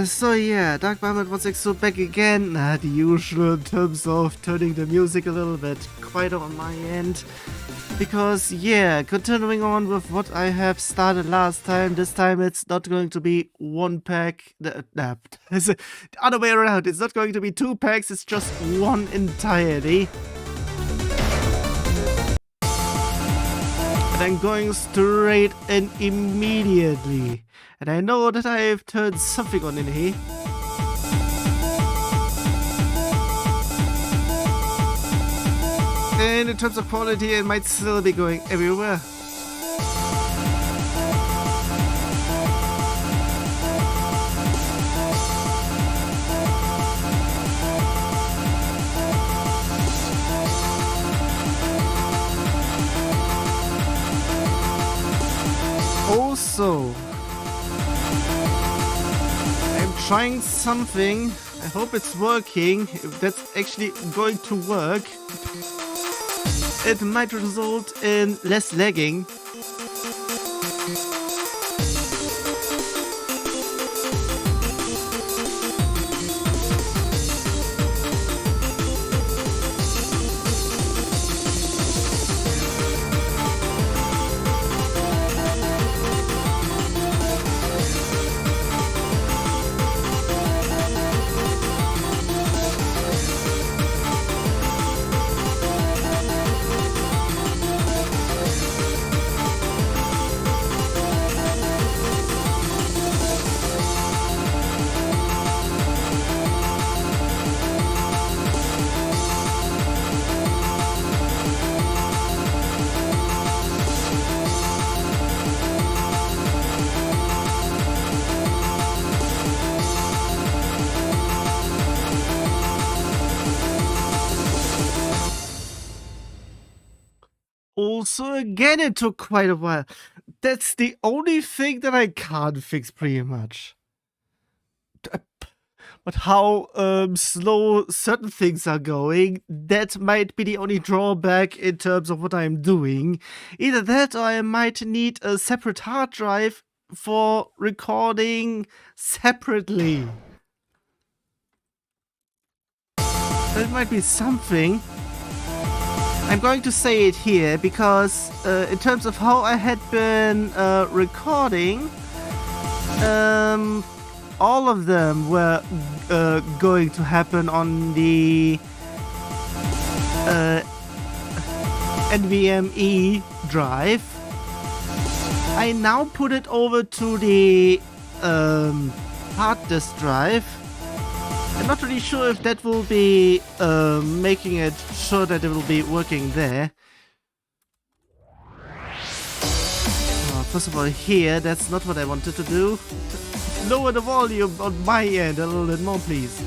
So yeah, Adventar20XX back again. The usual in terms of turning the music a little bit quieter on my end. Because yeah, continuing on with what I have started last time, this time it's not going to be one pack. It's the other way around. It's not going to be two packs, it's just one entirely. And I'm going straight in immediately. And I know that I've turned something on in here. And in terms of quality, it might still be going everywhere. Also, I'm trying something. I hope it's working. If that's actually going to work, it might result in less lagging. Also, again, it took quite a while. That's the only thing that I can't fix, pretty much. But how slow certain things are going, that might be the only drawback in terms of what I'm doing. Either that, or I might need a separate hard drive for recording separately. That might be something. I'm going to say it here because in terms of how I had been recording, all of them were going to happen on the NVMe drive. I now put it over to the hard disk drive. I'm not really sure if that will be making it sure that it will be working there. First of all, here, that's not what I wanted to do. Lower the volume on my end a little bit more, please.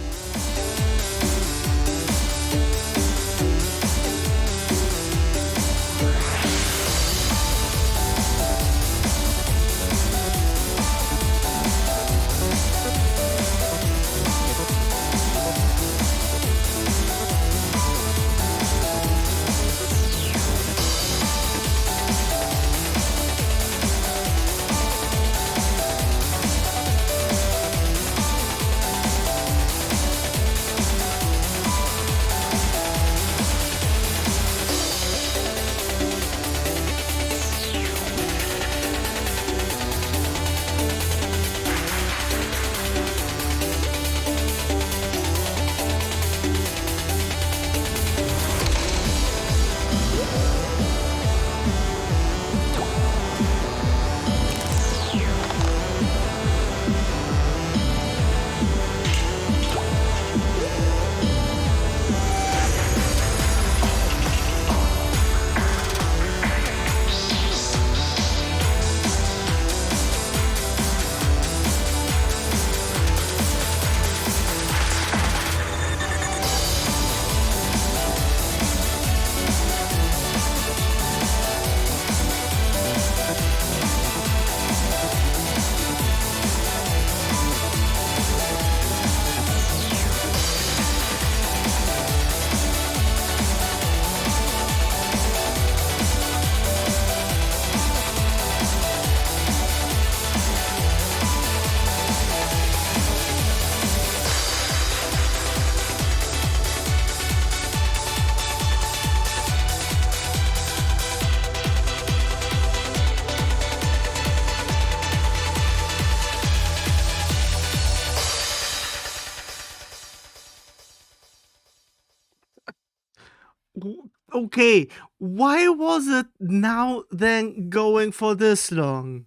Okay, why was it now then going for this long?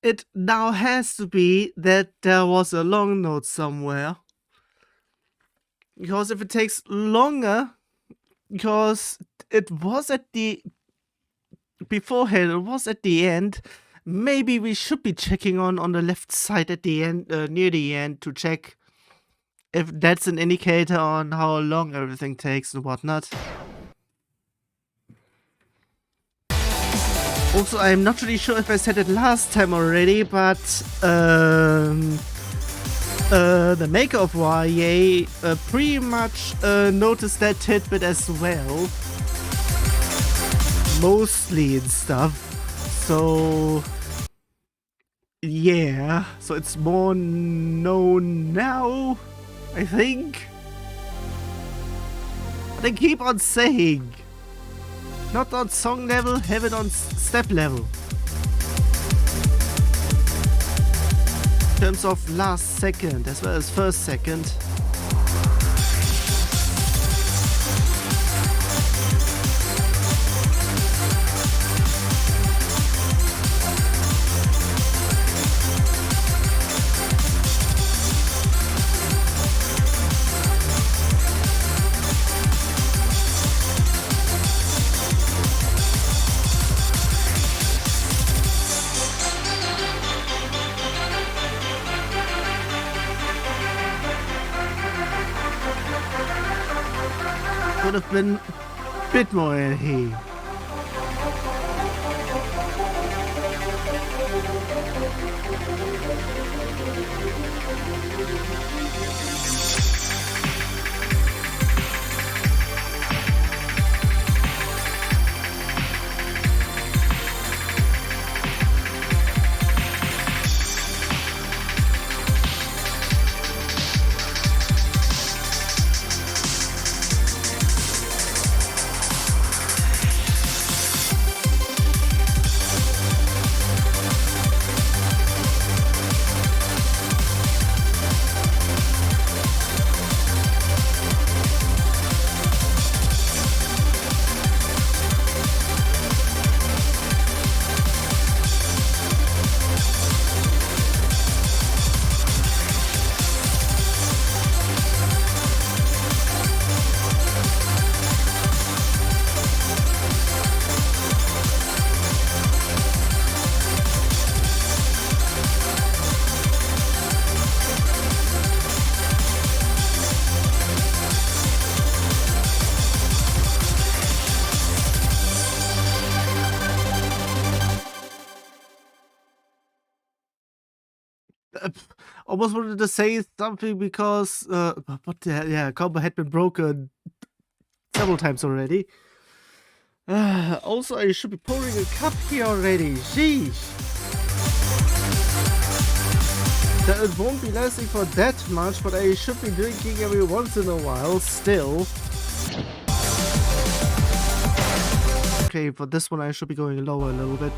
It now has to be that there was a long note somewhere. Because if it takes longer, because it was at the beforehand, it was at the end, maybe we should be checking on the left side at the end, near the end, to check if that's an indicator on how long everything takes and whatnot. Also, I'm not really sure if I said it last time already, but the maker of YA pretty much noticed that tidbit as well. Mostly and stuff. So yeah, so it's more known now, I think. But they keep on saying, not on song level, have it on step level. In terms of last second as well as first second. Would have been a bit more in here. Almost wanted to say something because, but yeah, combo had been broken several times already. Also, I should be pouring a cup here already. Sheesh. It won't be lasting for that much, but I should be drinking every once in a while still. Okay, for this one I should be going lower a little bit.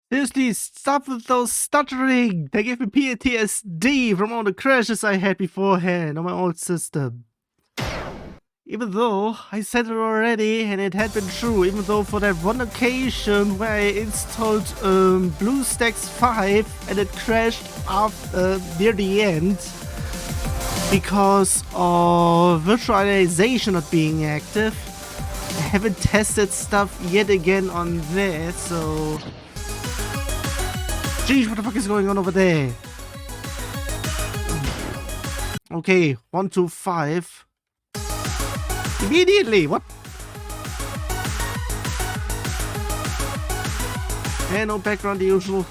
Seriously, stop with those stuttering! They gave me PTSD from all the crashes I had beforehand on my old system. Even though I said it already and it had been true, even though for that one occasion where I installed BlueStacks 5 and it crashed near the end because of virtualization not being active. I haven't tested stuff yet again on there, so... Jeez, what the fuck is going on over there? Okay, 1, 2, 5. Immediately, what? And no background, the usual.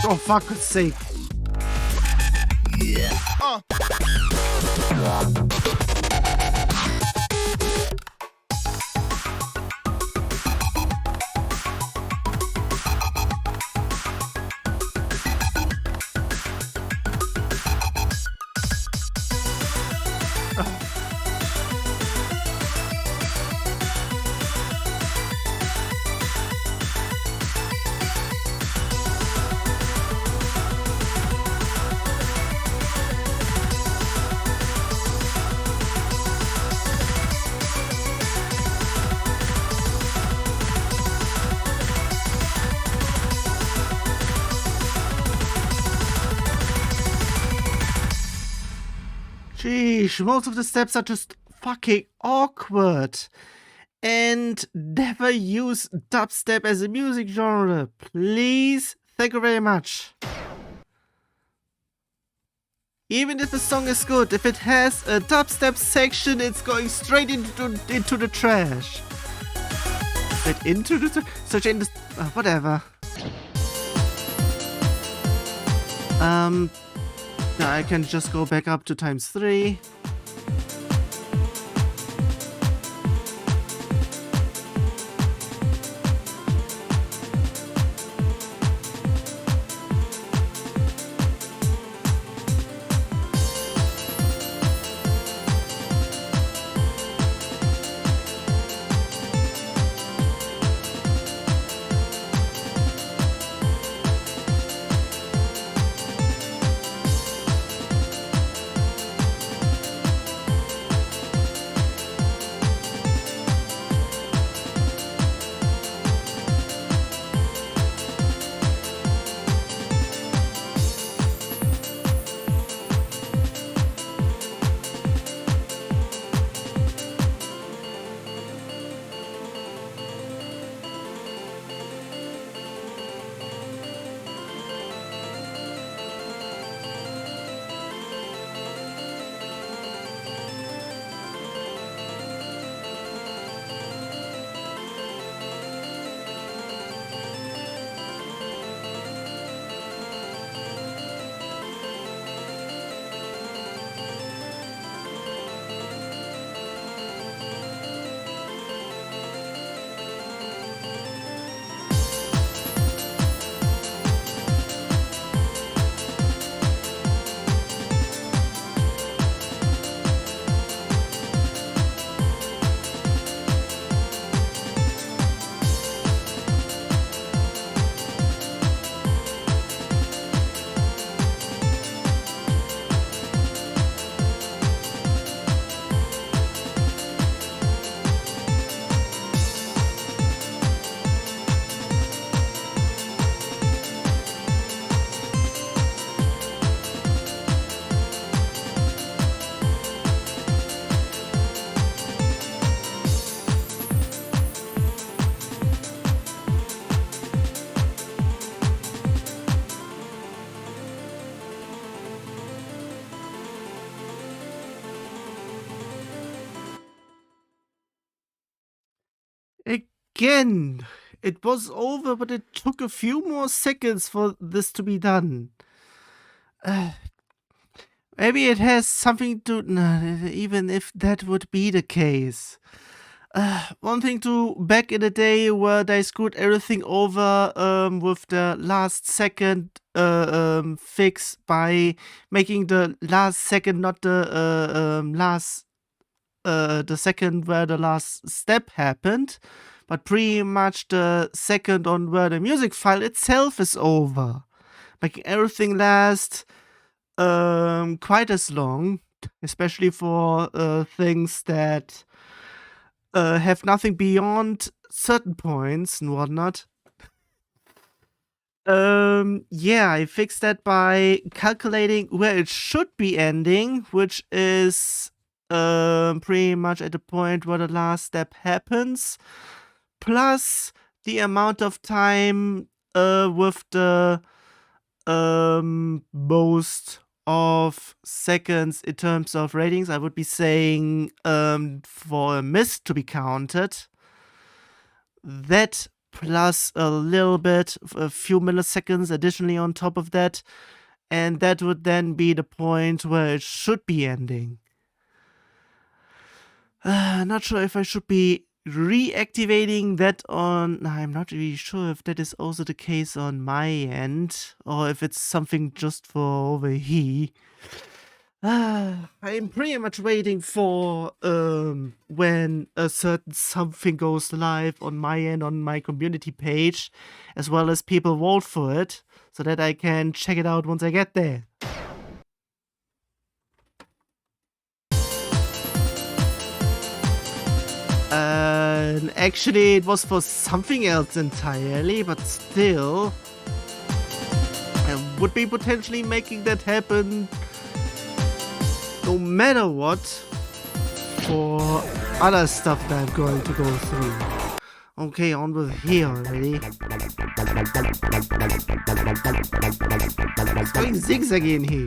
Oh, fuck God's sake. Sheesh, most of the steps are just fucking awkward. And never use dubstep as a music genre, please. Thank you very much. Even if the song is good, if it has a dubstep section, it's going straight into the trash. Straight into the such in the whatever. I can just go back up to ×3. again, it was over, but it took a few more seconds for this to be done. Maybe it has something to... even if that would be the case. One thing to back in the day where they screwed everything over with the last second fix by making the last second not the the second where the last step happened, but pretty much the second on where the music file itself is over, making everything last quite as long, especially for things that have nothing beyond certain points and whatnot. Yeah, I fixed that by calculating where it should be ending, which is pretty much at the point where the last step happens, plus the amount of time with the most of seconds in terms of ratings. I would be saying for a miss to be counted. That plus a little bit, a few milliseconds additionally on top of that, and that would then be the point where it should be ending. Not sure if I should be reactivating that on... I'm not really sure if that is also the case on my end, or if it's something just for over here. I'm pretty much waiting for when a certain something goes live on my end, on my community page, as well as people vote for it, so that I can check it out once I get there. Actually, it was for something else entirely, but still, I would be potentially making that happen no matter what for other stuff that I'm going to go through. Okay, on with here already. It's going zigzaggy in here.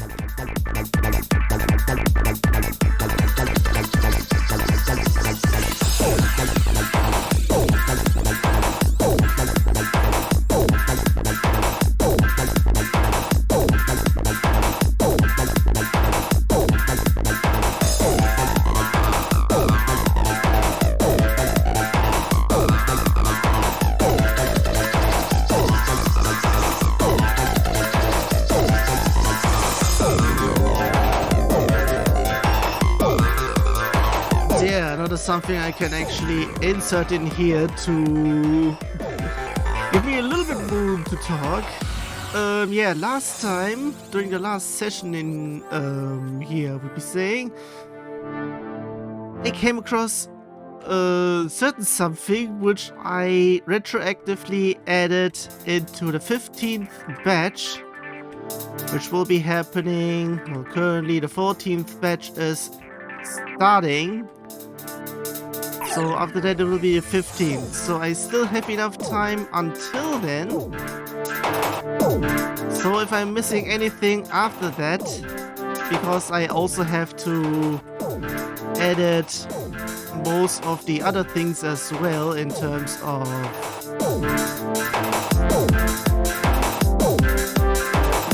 Something I can actually insert in here to give me a little bit room to talk. Yeah, last time, during the last session in here, I would be saying, I came across certain something which I retroactively added into the 15th batch, which will be happening, well, currently the 14th batch is starting. So after that it will be a 15th. So I still have enough time until then. So if I'm missing anything after that, because I also have to edit most of the other things as well in terms of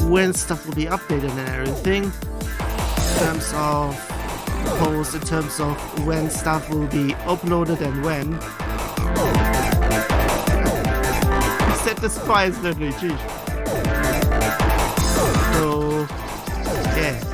when stuff will be updated and everything. In terms of post, in terms of when stuff will be uploaded and when. I said this twice, literally, geez. So, yeah.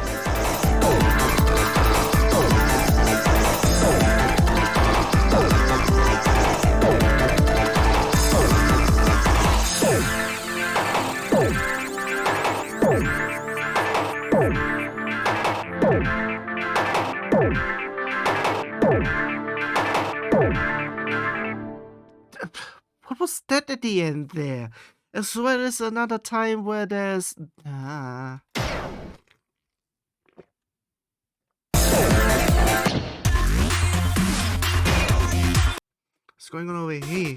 What was that at the end there? As well as another time where there's... What's going on over here?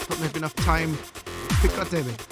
Don't have enough time. God damn it.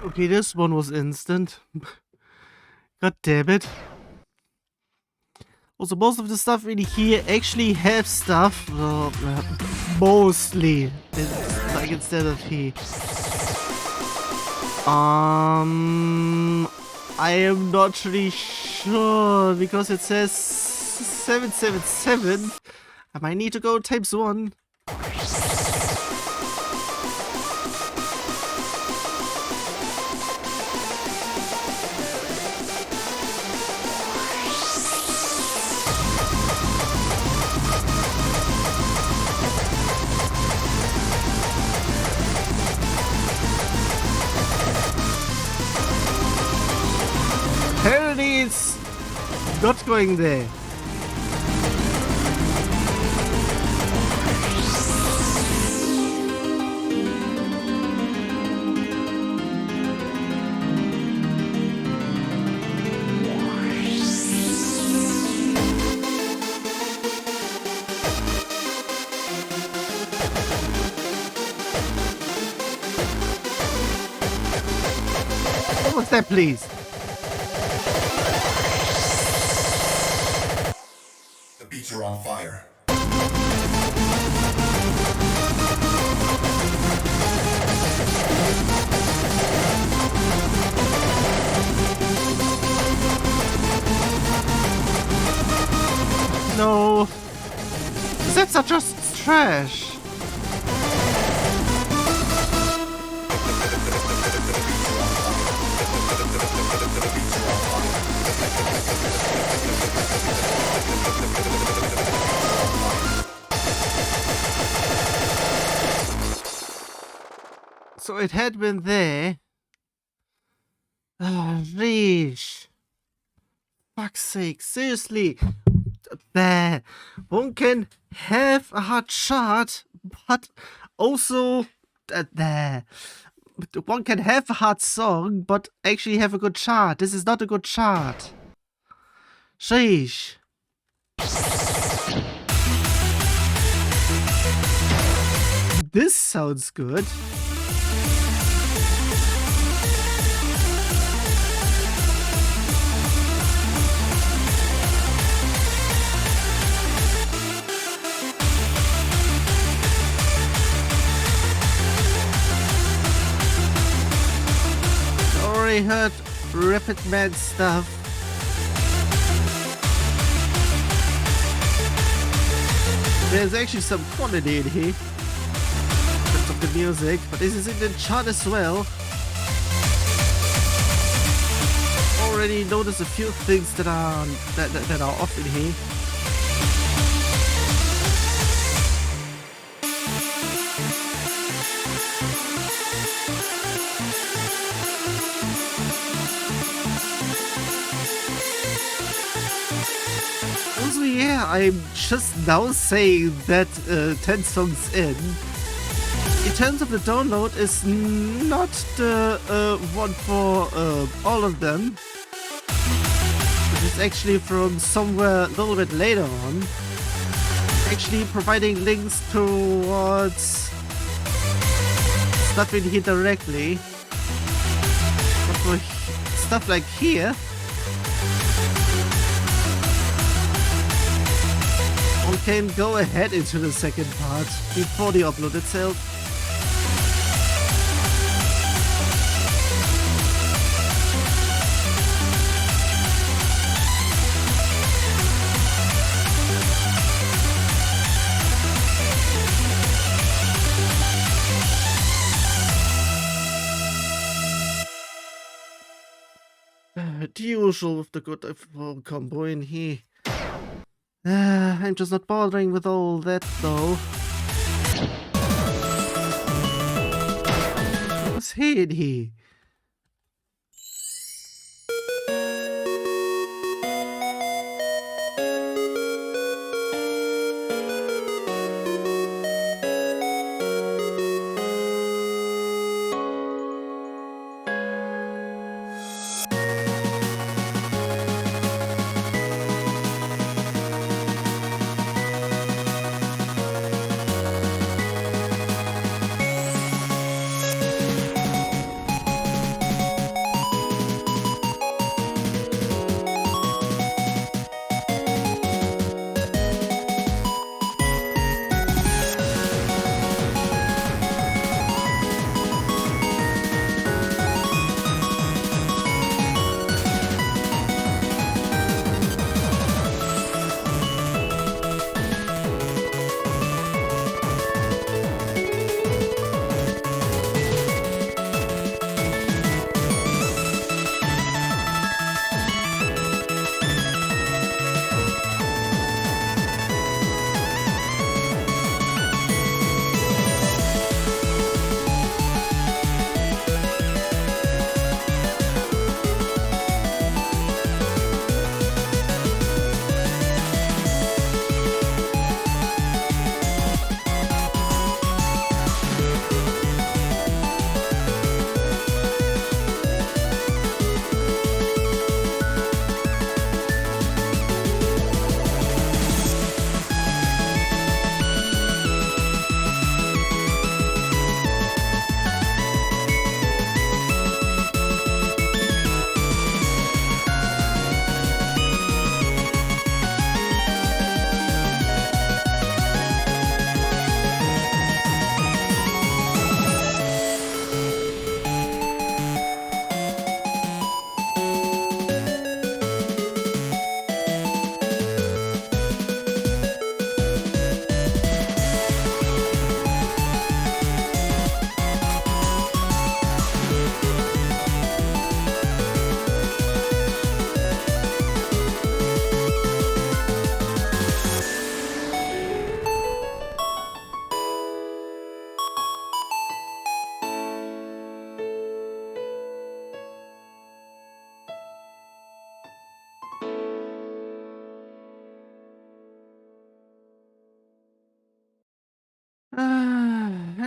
Okay, this one was instant. God damn it. Also, most of the stuff in here actually have stuff. Mostly. Like instead of he. I am not really sure because it says 777. I might need to go times 1. Apparently it's not going there. What was that, please? The beats are on fire. No. That's not just trash. So it had been there. Ah, sheesh. Fuck's sake, seriously. There. One can have a hard chart, but also there. One can have a hard song, but actually have a good chart. This is not a good chart. Sheesh. This sounds good. Already heard Rapidman stuff. There's actually some quality in here of the music, but this is in the chart as well. Already noticed a few things that are off in here. Also, yeah, I'm just now saying that 10 songs in terms of the download is not the one for all of them. It's actually from somewhere a little bit later on. Actually providing links towards stuff in here directly. But for stuff like here, one can go ahead into the second part before the upload itself. The usual with the good combo in here. I'm just not bothering with all that though. What's here in here?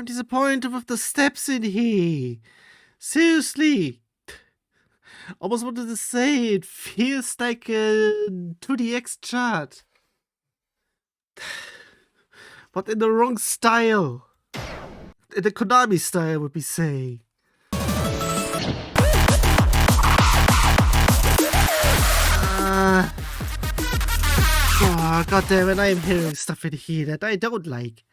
I'm disappointed with the steps in here. Seriously. Almost wanted to say it feels like a 2DX chart. But in the wrong style. In the Konami style, would be saying. Oh, god damn it, I am hearing stuff in here that I don't like.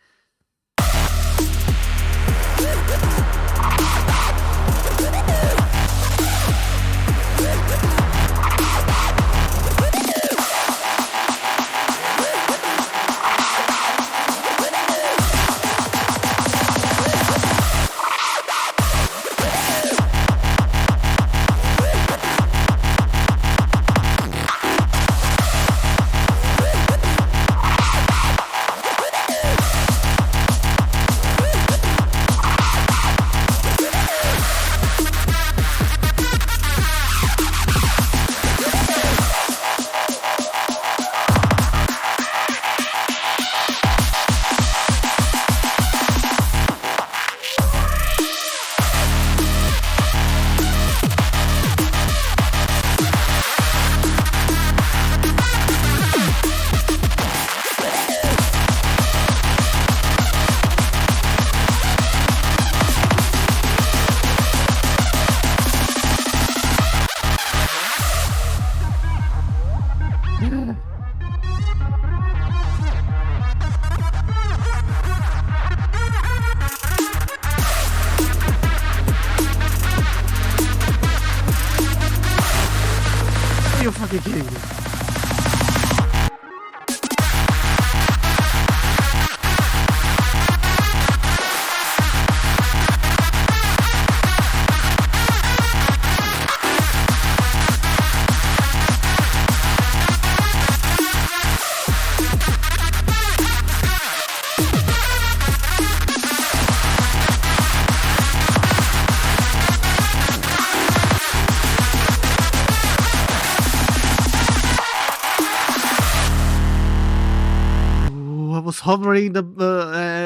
You're fucking kidding me.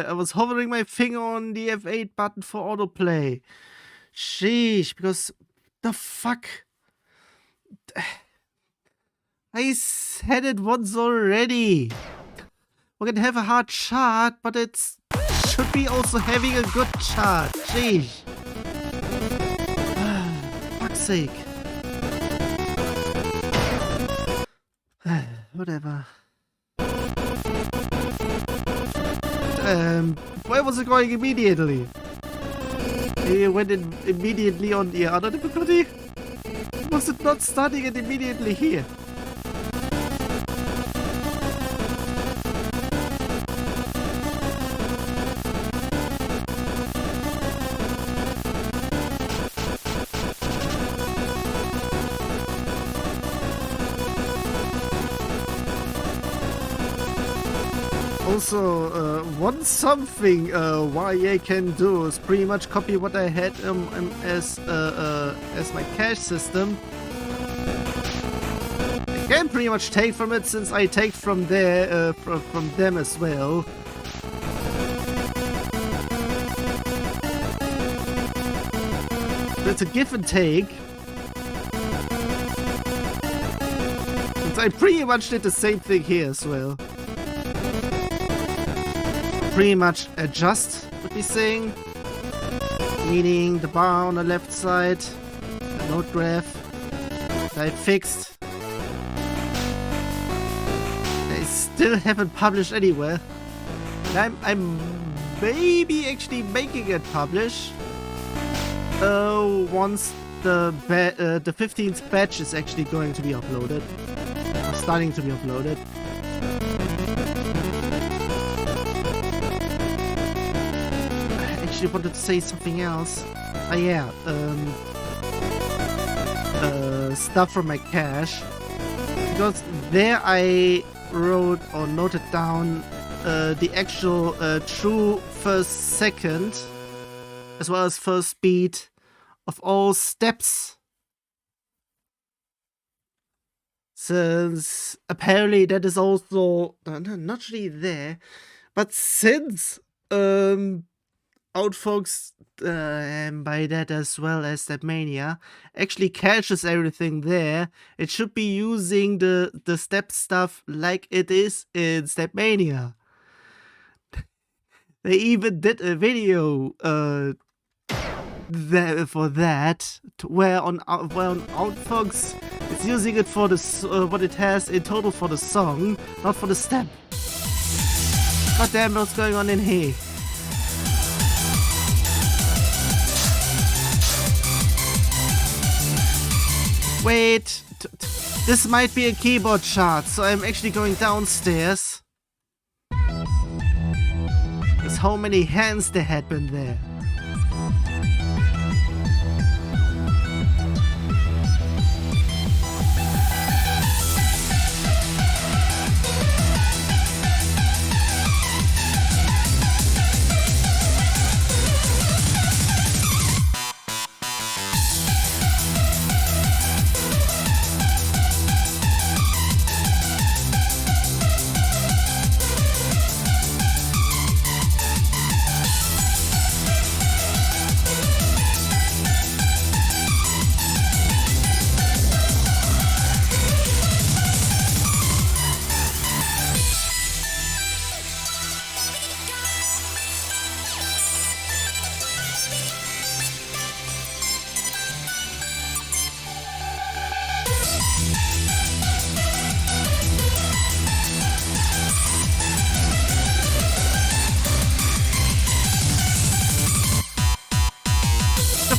I was hovering my finger on the F8 button for autoplay. Sheesh, because the fuck? I said it once already. We can have a hard chart, but it should be also having a good chart. Sheesh. Fuck's sake. Whatever. Why was it going immediately? It went immediately on the other difficulty? Was it not starting it immediately here? Also, one something YA can do is pretty much copy what I had as my cache system. I can pretty much take from it since I take from there from them as well. It's a give and take. Since I pretty much did the same thing here as well. Pretty much adjust, would be saying, meaning the bar on the left side, the node graph that I fixed. I still haven't published anywhere. I'm maybe actually making it publish once the 15th batch is actually going to be uploaded, or starting to be uploaded. I wanted to say something else. Oh yeah, stuff from my cache. Because there I wrote or noted down the actual true first second, as well as first beat of all steps. Since apparently that is also not really there, but since Outfox, and by that as well as Stepmania, actually caches everything there. It should be using the step stuff like it is in Stepmania. They even did a video for that, where on Outfox it's using it for the what it has in total for the song, not for the step. God damn, what's going on in here? Wait, this might be a keyboard chart, so I'm actually going downstairs. There's how many hands there had been there.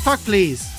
Fuck, please.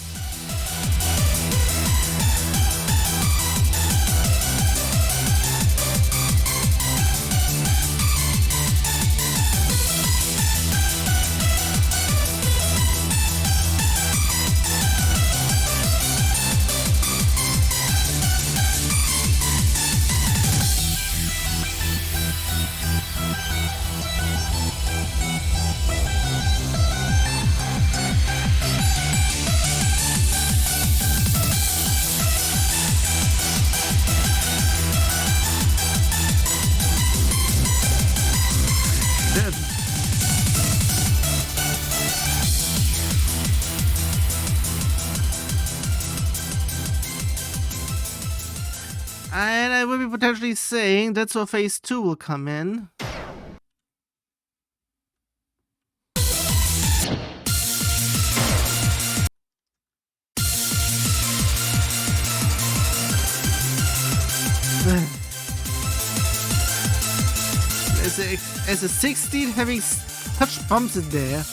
And I will be potentially saying that's where phase 2 will come in. As a 16 having such bumps in there.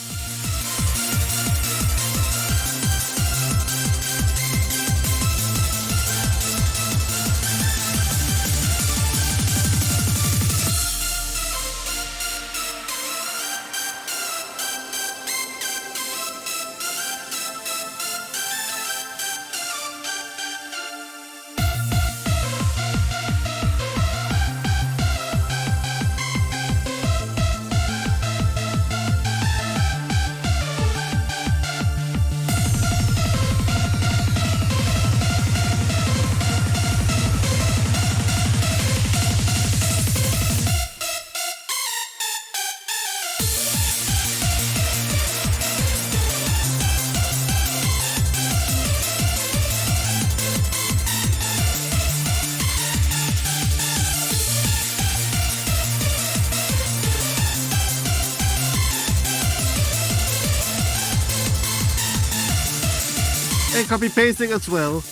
And copy pasting as well.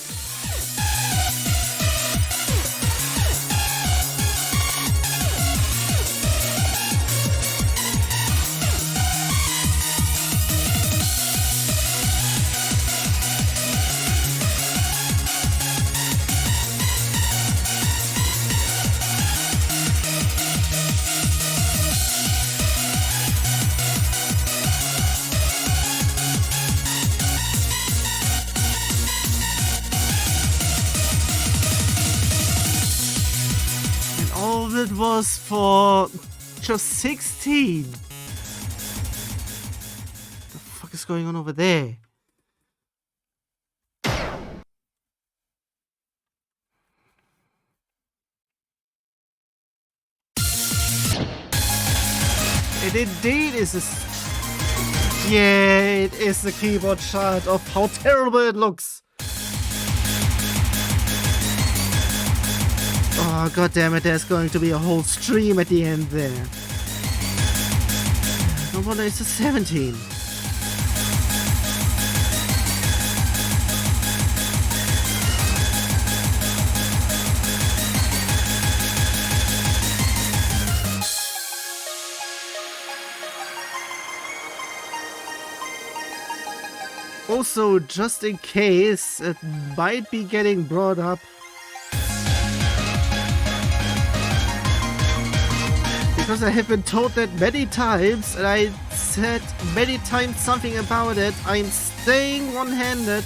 It was for just 16. What the fuck is going on over there? It indeed is a Yeah, it is the keyboard chart of how terrible it looks. Oh, god damn it, there's going to be a whole stream at the end there. No wonder it's a 17. Also, just in case, it might be getting brought up. Because I have been told that many times, and I said many times something about it, I'm staying one-handed.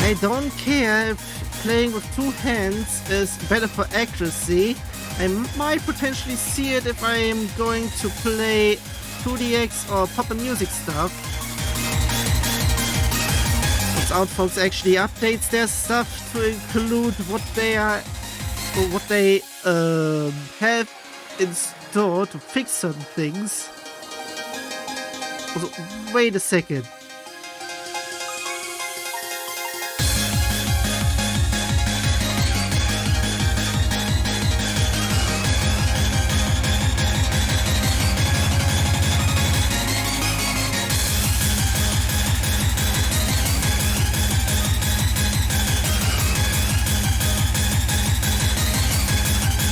I don't care if playing with two hands is better for accuracy. I might potentially see it if I am going to play 2DX or pop and music stuff. Outfolks actually updates their stuff to include what they are, or what they have in store to fix certain things. Also, wait a second.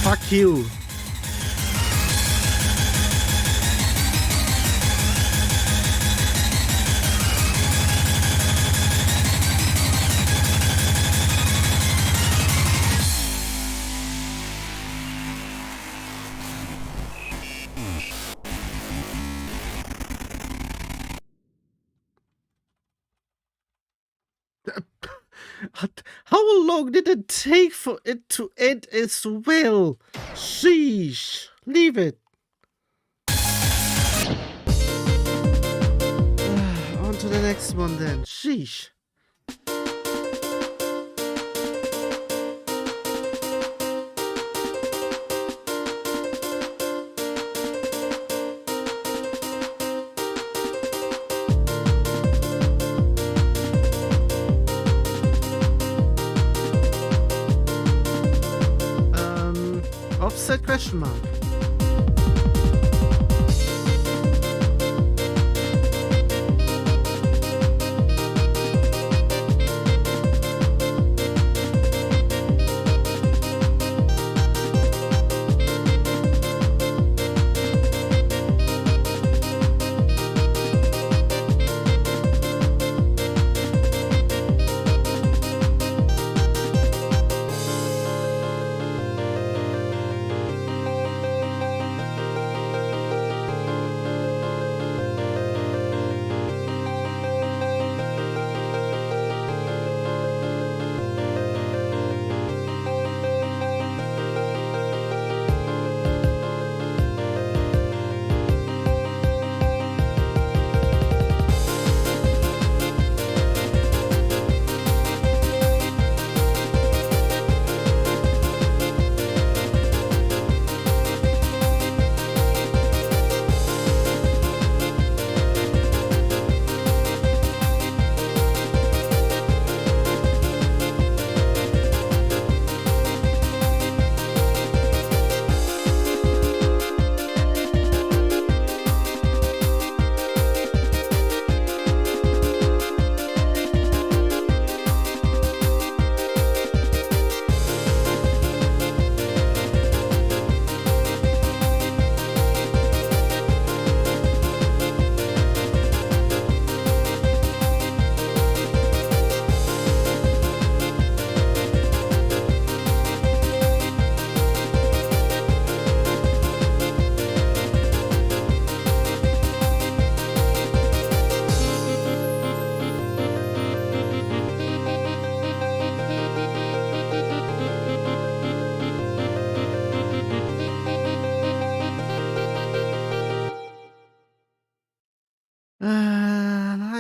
Fuck you. How long did it take for it to end as well? Sheesh. Leave it. On to the next one then. Sheesh. Offset question mark.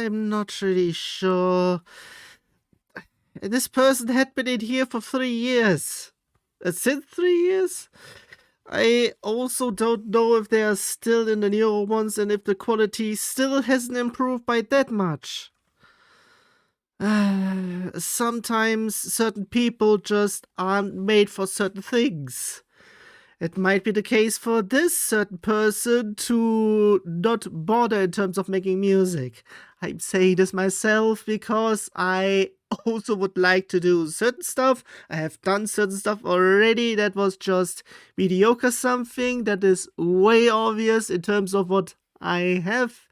I'm not really sure. This person had been in here for 3 years. Since 3 years? I also don't know if they are still in the newer ones and if the quality still hasn't improved by that much. Sometimes certain people just aren't made for certain things. It might be the case for this certain person to not bother in terms of making music. I'm saying this myself because I also would like to do certain stuff. I have done certain stuff already that was just mediocre something that is way obvious in terms of what I have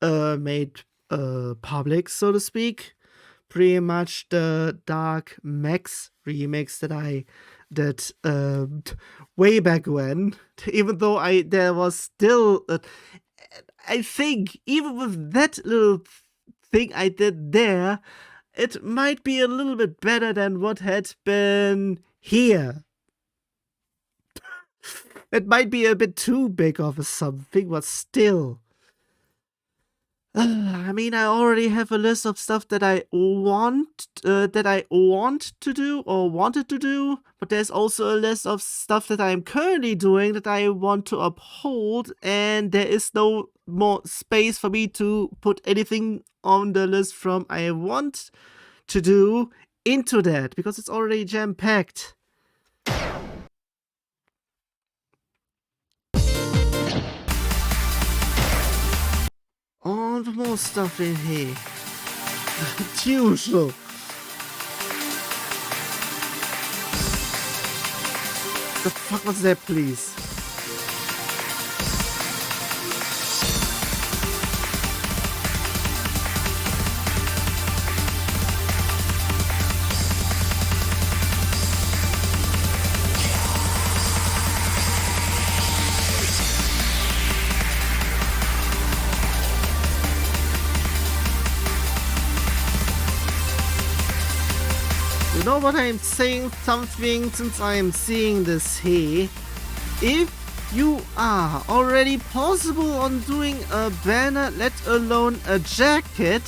made public, so to speak. Pretty much the Dark Max remix that I did way back when, even though there was still I think even with that little thing I did there, it might be a little bit better than what had been here. It might be a bit too big of a something, but still. I mean, I already have a list of stuff that I want to do or wanted to do, but there's also a list of stuff that I am currently doing that I want to uphold, and there is no more space for me to put anything on the list from I want to do into that because it's already jam-packed. All the more stuff in here. It's usual. The fuck was that, please? You know what, I'm saying something since I am seeing this here. If you are already possible on doing a banner, let alone a jacket,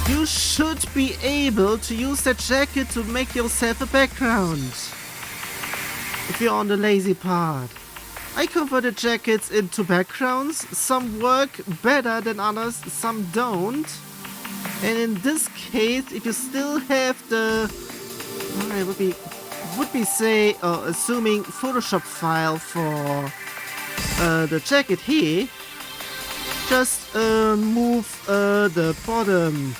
you should be able to use that jacket to make yourself a background. If you're on the lazy part. I converted jackets into backgrounds. Some work better than others, some don't. And in this case, if you still have the, I would be assuming Photoshop file for the jacket here, just move the bottom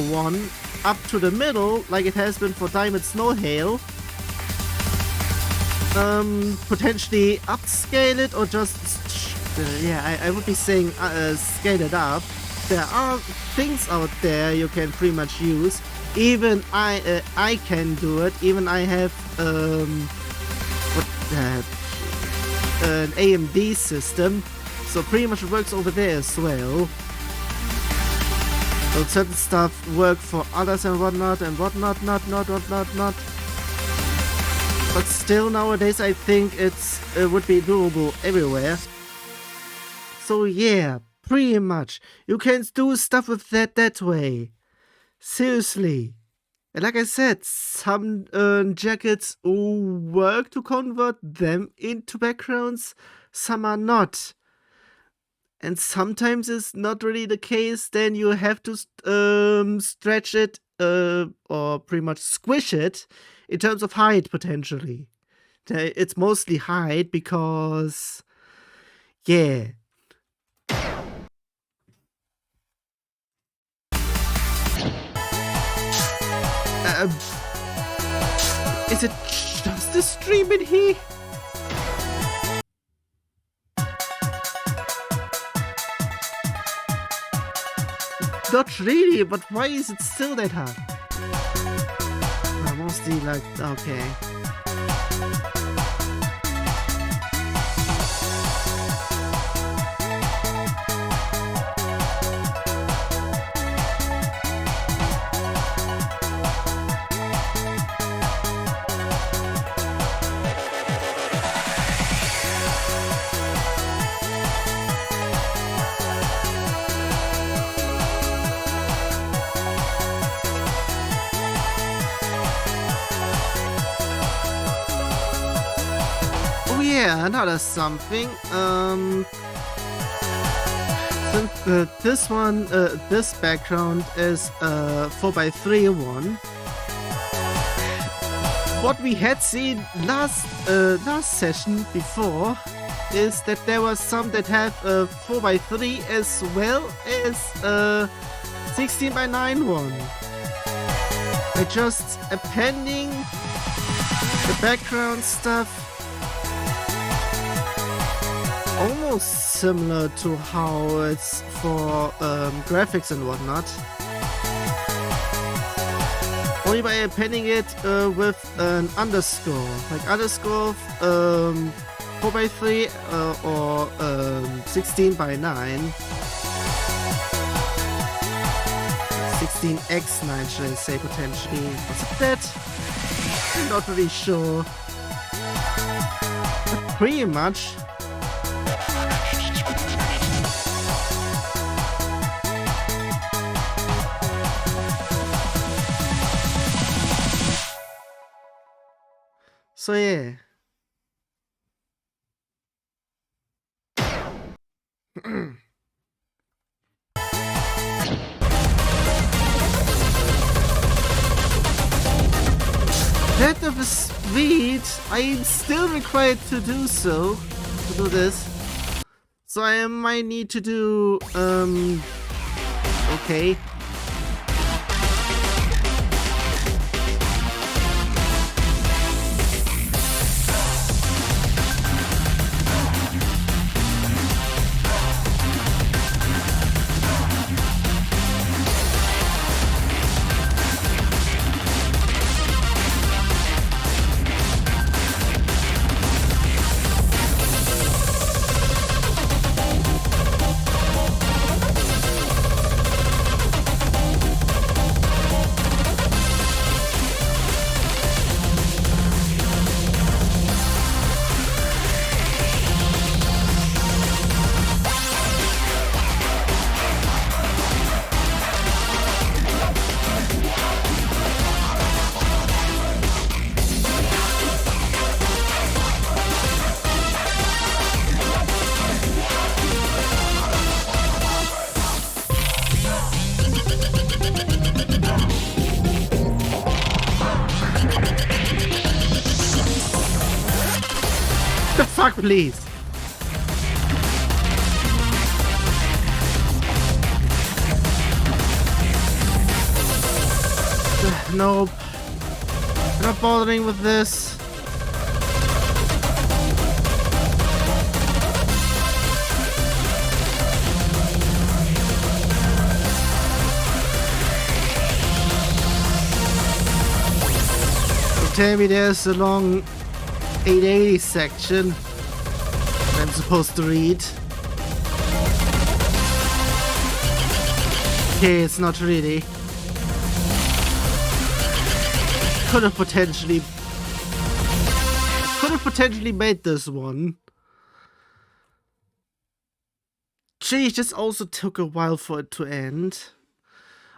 one up to the middle, like it has been for Diamond Snow Hail. Potentially upscale it or just, I would be saying scale it up. There are things out there you can pretty much use. Even I can do it. Even I have an AMD system, so pretty much it works over there as well. So certain stuff work for others and whatnot. But still nowadays I think it would be doable everywhere. So yeah. Pretty much. You can do stuff with that way. Seriously. And like I said, some jackets work to convert them into backgrounds, some are not. And sometimes it's not really the case, then you have to stretch it or pretty much squish it in terms of height, potentially. It's mostly height because, yeah. Is it just the stream in here? Not really, but why is it still that hard? Mostly like, okay. yeah, another something. This one, this background is a 4x3 one. What we had seen last session before is that there was some that have a 4x3 as well as a 16x9 one. By just appending the background stuff, almost similar to how it's for graphics and whatnot. Only by appending it with an underscore, like underscore 4x3 or 16x9. 16x9 should I say potentially. Was it that? I'm not really sure. But pretty much. So yeah. That of a speed, I am still required to do so, to do this. So I might need to do, okay. Fuck, please. Nope. I'm not bothering with this. So tell me there's a long 880 section I'm supposed to read. Okay, it's not really. Could have potentially made this one. Geez, this also took a while for it to end.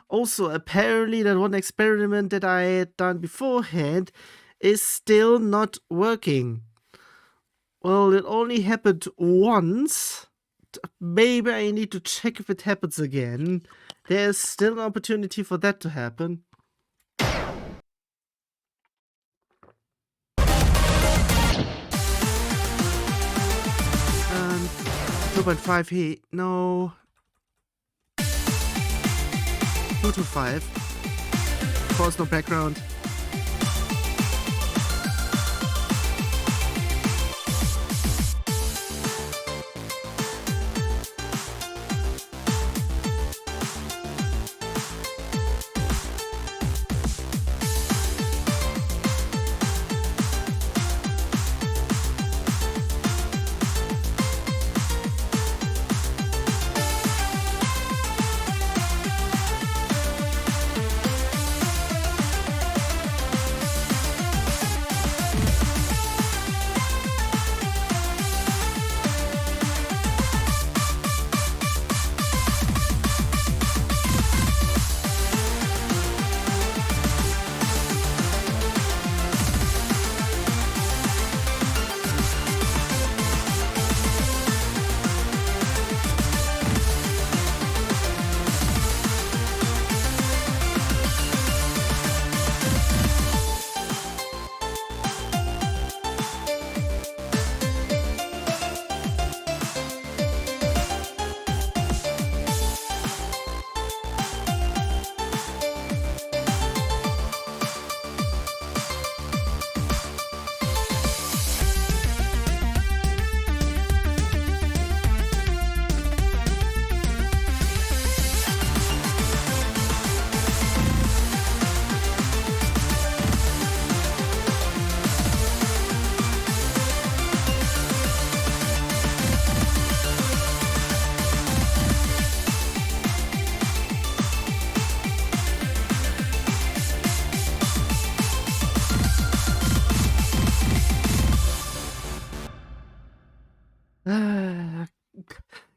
Also, apparently that one experiment that I had done beforehand is still not working. Well, it only happened once. Maybe I need to check if it happens again. There's still an opportunity for that to happen. 2.5 heat. No. 2 to 5. Of course, no background.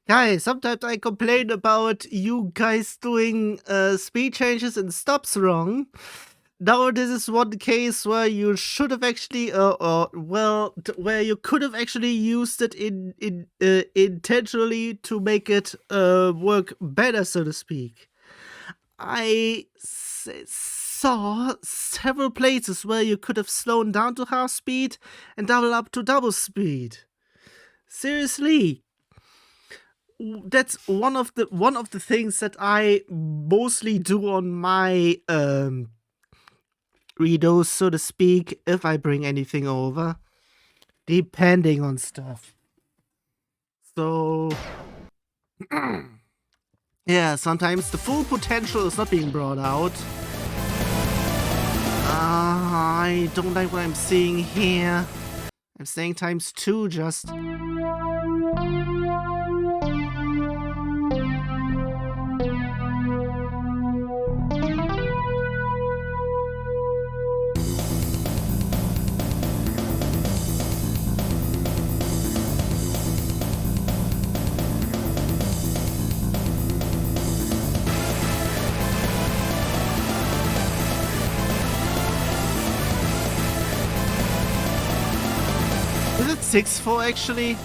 Guys, sometimes I complain about you guys doing speed changes and stops wrong. Now this is one case where you should have actually, where you could have actually used it intentionally to make it work better, so to speak. I saw several places where you could have slowed down to half speed and double up to double speed. Seriously. That's one of the things that I mostly do on my redos, so to speak, if I bring anything over, depending on stuff. So yeah, sometimes the full potential is not being brought out. I don't like what I'm seeing here. I'm saying ×2 just. Is it 6/4 actually?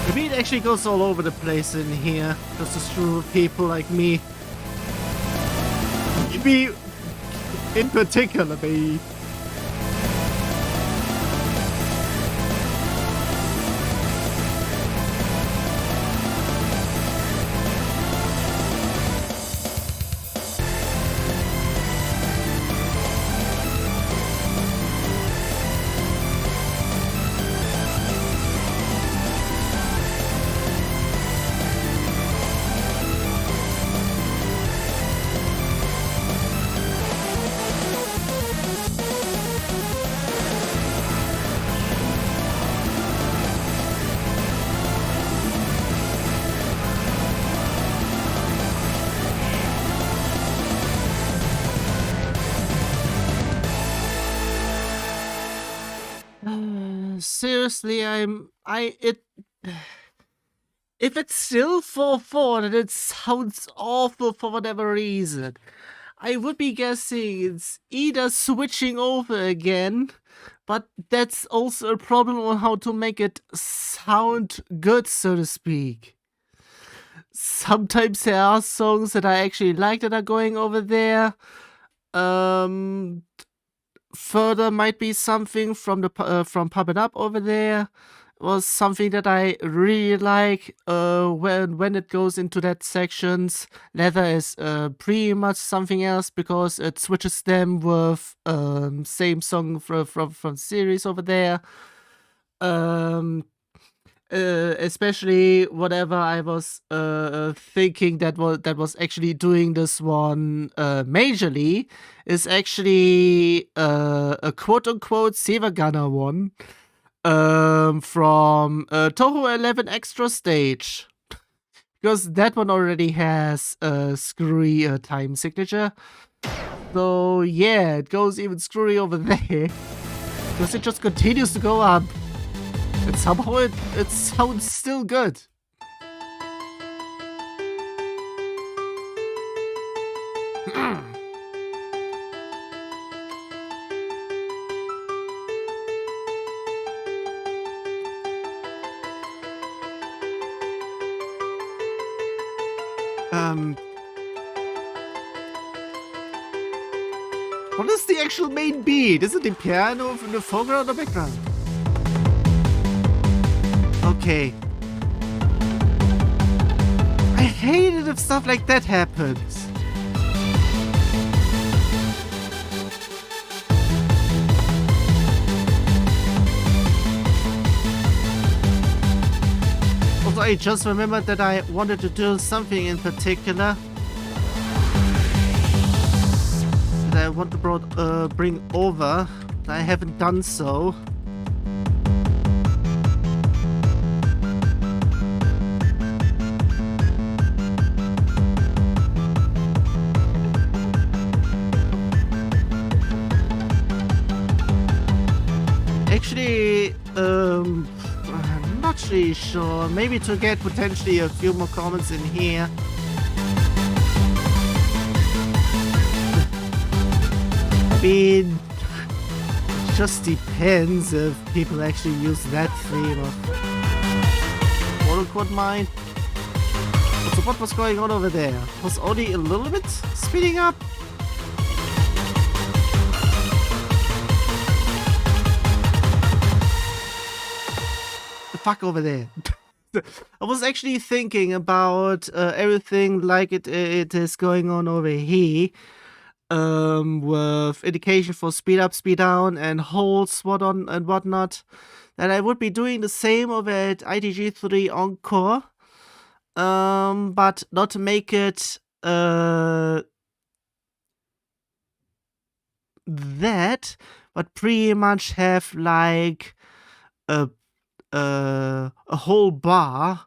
The beat actually goes all over the place in here, just to screw with people like me. Me in particular, me. Seriously, if it's still 4/4 and it sounds awful for whatever reason, I would be guessing it's either switching over again, but that's also a problem on how to make it sound good, so to speak. Sometimes there are songs that I actually like that are going over there. Further might be something from the from Pump It Up over there. Was something that I really like when it goes into that sections. Leather is pretty much something else because it switches them with same song from series over there. Especially whatever I was thinking that was actually doing this one majorly is actually a quote-unquote Sevagana one from Toho 11 Extra Stage, because that one already has a screwy time signature. So yeah, it goes even screwy over there because it just continues to go up. And somehow it sounds still good. What is the actual main beat? Is it the piano in the foreground or background? Okay. I hate it if stuff like that happens. Also, I just remembered that I wanted to do something in particular that I want to bring over. I haven't done so. Actually, I'm not really sure. Maybe to get potentially a few more comments in here. I mean, it just depends if people actually use that theme of quote-unquote mine. So what was going on over there? Was only a little bit speeding up? Fuck over there. I was actually thinking about everything like it is going on over here, with indication for speed up, speed down, and holds, and whatnot. That I would be doing the same over at ITG3 Encore, but not to make it that, but pretty much have like a whole bar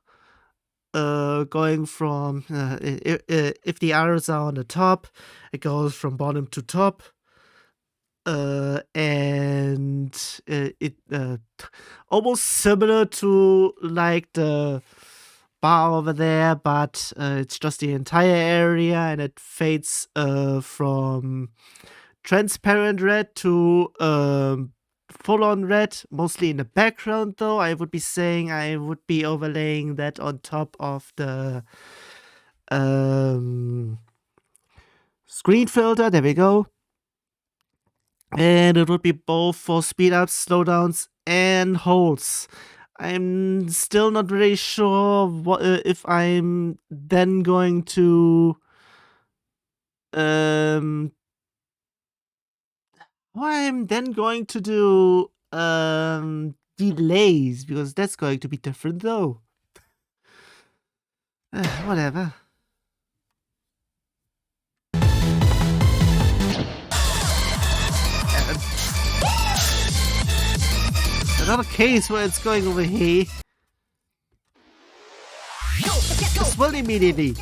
going from if the arrows are on the top, it goes from bottom to top, and it almost similar to like the bar over there, but it's just the entire area, and it fades from transparent red to full-on red, mostly in the background though. I would be saying I would be overlaying that on top of the screen filter. There we go. And it would be both for speed ups, slowdowns, and holds. I'm still not really sure what if I'm then going to do delays, because that's going to be different though. Whatever. Another case where it's going over here. This will immediately.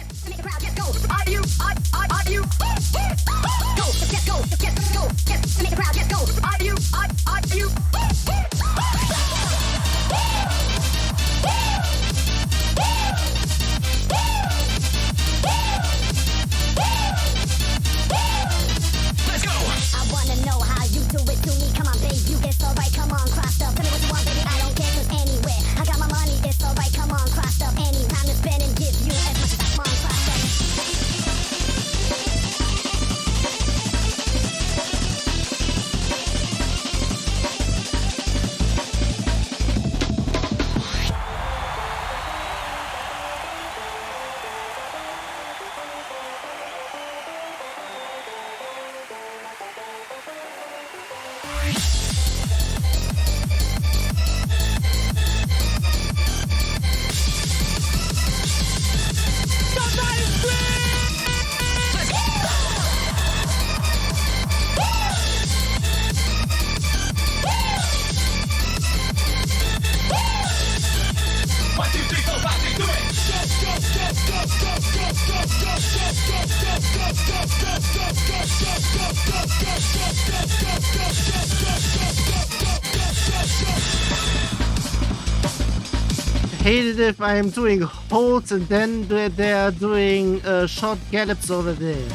Hate it if I'm doing holds and then they are doing short gallops over there.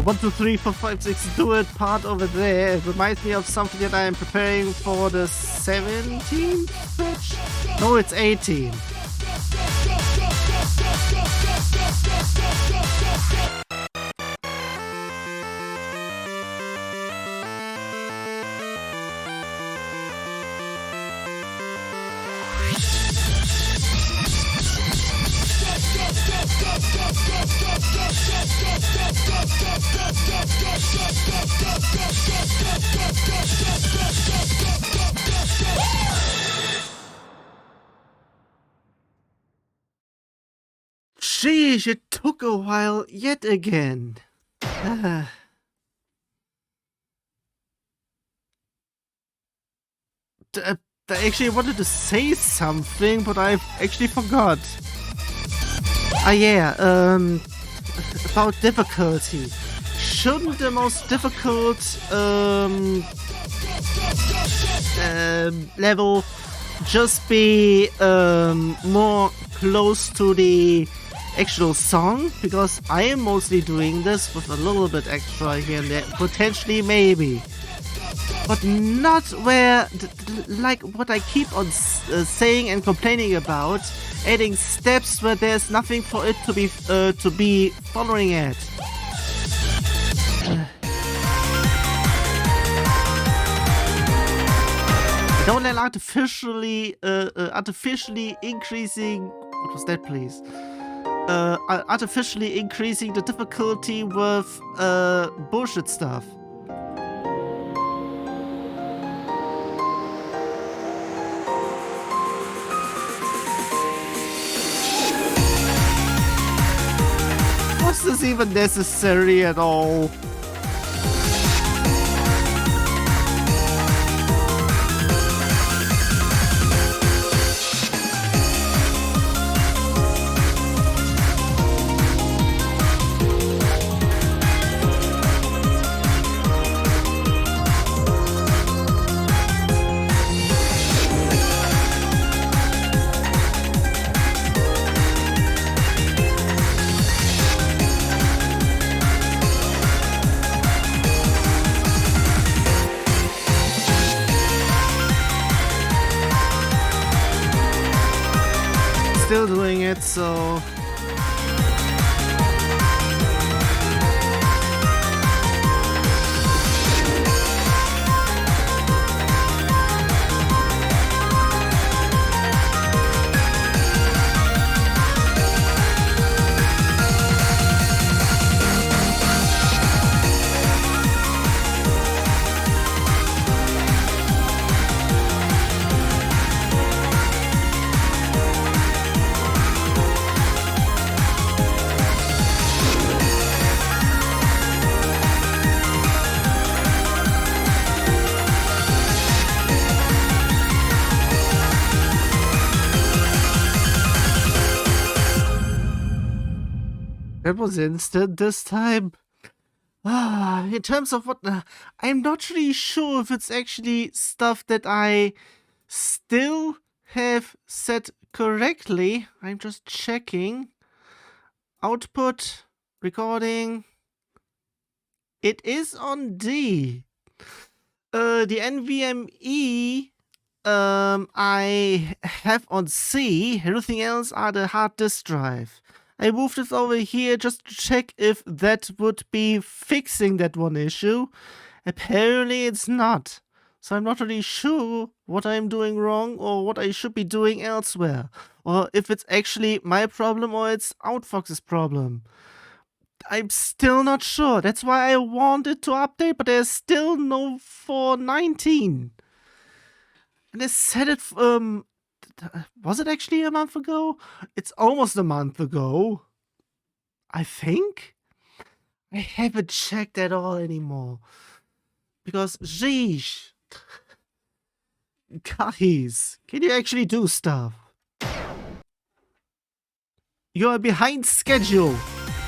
1, 2, 3, 4, 5, 6 do it part over there. It reminds me of something that I am preparing for the 17th patch. No, it's 18. Sheesh, it took a while yet again. I actually wanted to say something, but I actually forgot. Ah yeah, about difficulty. Shouldn't the most difficult level just be more close to the actual song? Because I am mostly doing this with a little bit extra here and there, potentially maybe, but not where like what I keep on saying and complaining about, adding steps where there's nothing for it to be following it. Don't let artificially increasing. What was that, please? Artificially increasing the difficulty with bullshit stuff. Was this even necessary at all? Still doing it, so that was instant this time. In terms of what, I'm not really sure if it's actually stuff that I still have set correctly. I'm just checking. Output, recording. It is on D. The NVMe I have on C. Everything else are the hard disk drive. I moved it over here just to check if that would be fixing that one issue. Apparently it's not. So I'm not really sure what I'm doing wrong or what I should be doing elsewhere. Or if it's actually my problem or it's Outfox's problem. I'm still not sure. That's why I wanted to update, but there's still no 4.19. And I said it, was it actually a month ago? It's almost a month ago. I think? I haven't checked at all anymore. Because, sheesh. Guys, can you actually do stuff? You're behind schedule.